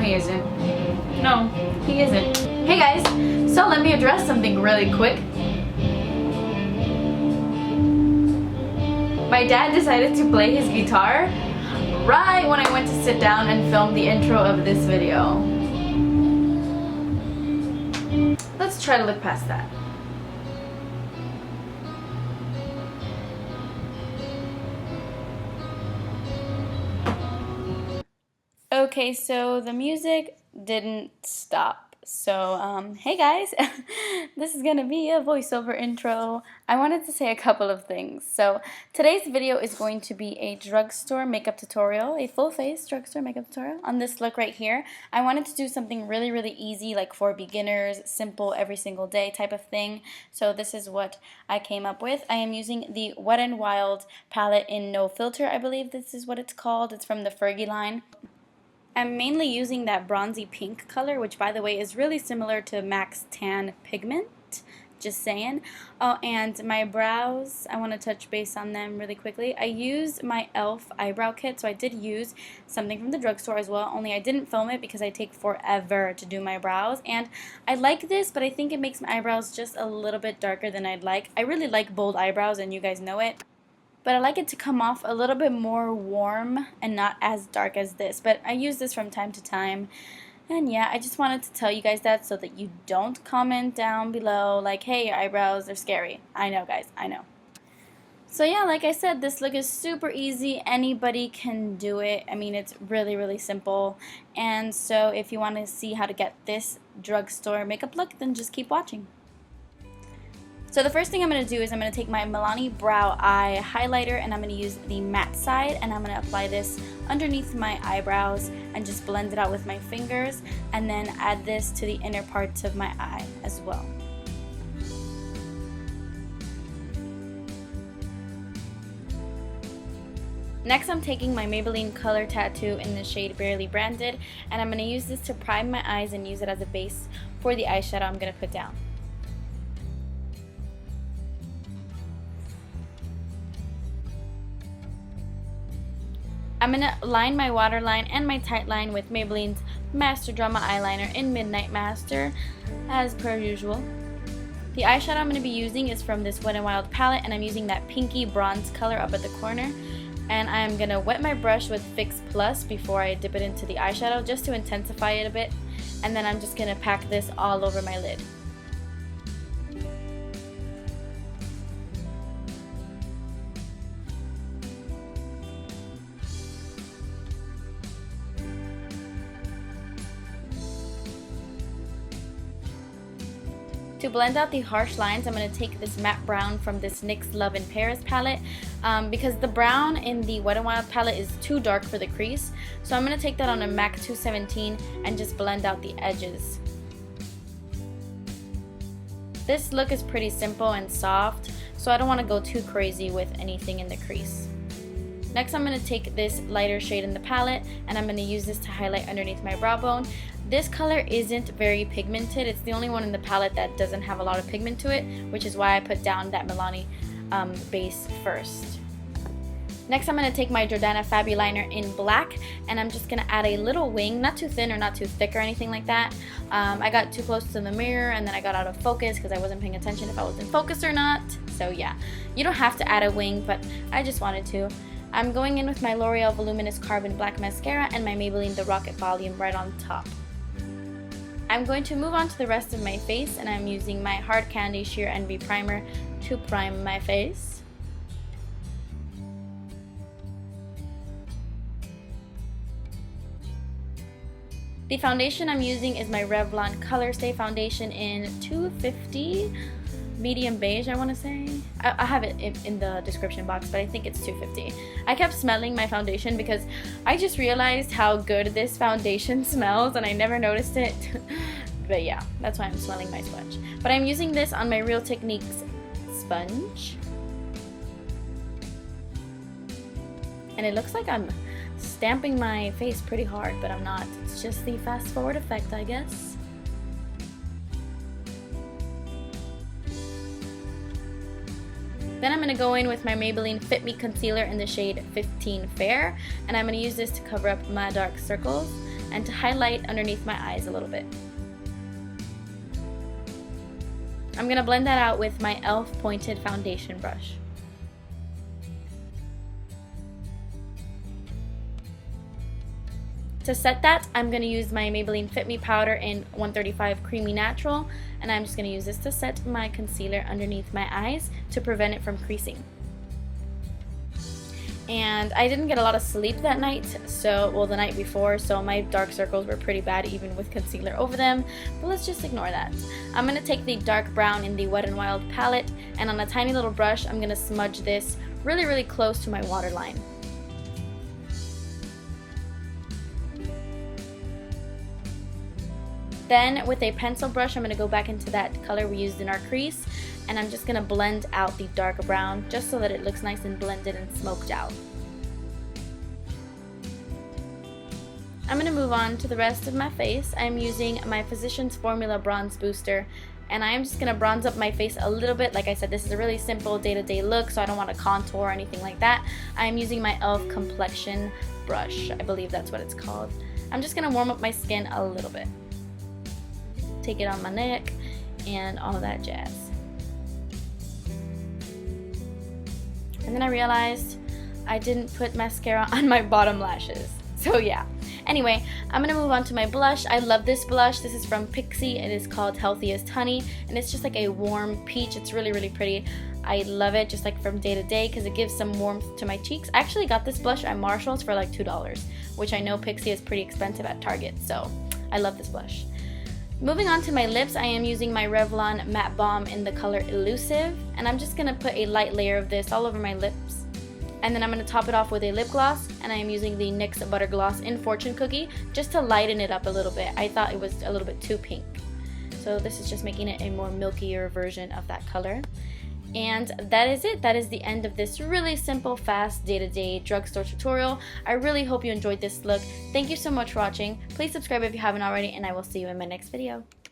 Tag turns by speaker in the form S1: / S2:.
S1: he isn't. No, he isn't. Hey guys, so let me address something really quick. My dad decided to play his guitar right when I went to sit down and film the intro of this video. Let's try to look past that. Okay, so the music didn't stop. So, hey guys, this is gonna be a voiceover intro. I wanted to say a couple of things. So, today's video is going to be a drugstore makeup tutorial, a full-face drugstore makeup tutorial on this look right here. I wanted to do something really, really easy, like for beginners, simple, every single day type of thing. So, this is what I came up with. I am using the Wet n Wild palette in No Filter, I believe this is what it's called. It's from the Fergie line. I'm mainly using that bronzy pink color, which by the way is really similar to MAC's Tan Pigment, just saying. Oh, and my brows, I want to touch base on them really quickly. I used my e.l.f. eyebrow kit, so I did use something from the drugstore as well, only I didn't film it because I take forever to do my brows. And I like this, but I think it makes my eyebrows just a little bit darker than I'd like. I really like bold eyebrows, and you guys know it. But I like it to come off a little bit more warm and not as dark as this. But I use this from time to time. And yeah, I just wanted to tell you guys that so that you don't comment down below like, hey, your eyebrows are scary. I know, guys, I know. So yeah, like I said, this look is super easy. Anybody can do it. I mean, it's really, really simple. And so if you want to see how to get this drugstore makeup look, then just keep watching. So the first thing I'm going to do is I'm going to take my Milani Brow Eye Highlighter and I'm going to use the matte side and I'm going to apply this underneath my eyebrows and just blend it out with my fingers and then add this to the inner parts of my eye as well. Next, I'm taking my Maybelline Color Tattoo in the shade Barely Branded and I'm going to use this to prime my eyes and use it as a base for the eyeshadow I'm going to put down. I'm going to line my waterline and my tight line with Maybelline's Master Drama Eyeliner in Midnight Master, as per usual. The eyeshadow I'm going to be using is from this Wet n Wild palette, and I'm using that pinky bronze color up at the corner. And I'm going to wet my brush with Fix Plus before I dip it into the eyeshadow, just to intensify it a bit. And then I'm just going to pack this all over my lid. To blend out the harsh lines, I'm going to take this matte brown from this NYX Love in Paris palette because the brown in the Wet n Wild palette is too dark for the crease. So I'm going to take that on a MAC 217 and just blend out the edges. This look is pretty simple and soft, so I don't want to go too crazy with anything in the crease. Next, I'm going to take this lighter shade in the palette and I'm going to use this to highlight underneath my brow bone. This color isn't very pigmented. It's the only one in the palette that doesn't have a lot of pigment to it, which is why I put down that Milani base first. Next, I'm going to take my Jordana Fabuliner in black and I'm just going to add a little wing, not too thin or not too thick or anything like that. I got too close to the mirror and then I got out of focus because I wasn't paying attention if I was in focus or not. So yeah, you don't have to add a wing, but I just wanted to. I'm going in with my L'Oreal Voluminous Carbon Black Mascara and my Maybelline The Rocket Volume right on top. I'm going to move on to the rest of my face and I'm using my Hard Candy Sheer Envy Primer to prime my face. The foundation I'm using is my Revlon Colorstay foundation in 250 medium beige, I want to say. I have it in the description box, but I think it's 250. I kept smelling my foundation because I just realized how good this foundation smells and I never noticed it. But yeah, that's why I'm smelling my sponge. But I'm using this on my Real Techniques sponge. And it looks like I'm stamping my face pretty hard, but I'm not. It's just the fast forward effect, I guess. Then I'm going to go in with my Maybelline Fit Me Concealer in the shade 15 Fair, and I'm going to use this to cover up my dark circles. and to highlight underneath my eyes a little bit. I'm going to blend that out with my e.l.f. pointed foundation brush. To set that, I'm going to use my Maybelline Fit Me powder in 135 Creamy Natural, and I'm just going to use this to set my concealer underneath my eyes to prevent it from creasing. And I didn't get a lot of sleep that night, well, the night before, so my dark circles were pretty bad even with concealer over them, but let's just ignore that. I'm going to take the dark brown in the Wet n Wild palette, and on a tiny little brush, I'm going to smudge this really close to my waterline. Then with a pencil brush, I'm going to go back into that color we used in our crease, and I'm just going to blend out the dark brown just so that it looks nice and blended and smoked out. I'm going to move on to the rest of my face. I'm using my Physicians Formula Bronze Booster, and I'm just going to bronze up my face a little bit. Like I said, this is a really simple day-to-day look, so I don't want to contour or anything like that. I'm using my e.l.f. Complexion brush. I believe that's what it's called. I'm just going to warm up my skin a little bit. Take it on my neck and all that jazz. And then I realized I didn't put mascara on my bottom lashes. So yeah. Anyway, I'm going to move on to my blush. I love this blush. This is from Pixi. It is called Healthiest Honey, and it's just like a warm peach. It's really pretty. I love it just like from day to day because it gives some warmth to my cheeks. I actually got this blush at Marshall's for like $2, which I know Pixi is pretty expensive at Target, so I love this blush. Moving on to my lips, I am using my Revlon Matte Balm in the color Elusive, and I'm just going to put a light layer of this all over my lips. And then I'm going to top it off with a lip gloss, and I am using the NYX Butter Gloss in Fortune Cookie just to lighten it up a little bit. I thought it was a little bit too pink. So this is just making it a more milkier version of that color. And that is it. That is the end of this really simple, fast, day-to-day drugstore tutorial. I really hope you enjoyed this look. Thank you so much for watching. Please subscribe if you haven't already, and I will see you in my next video.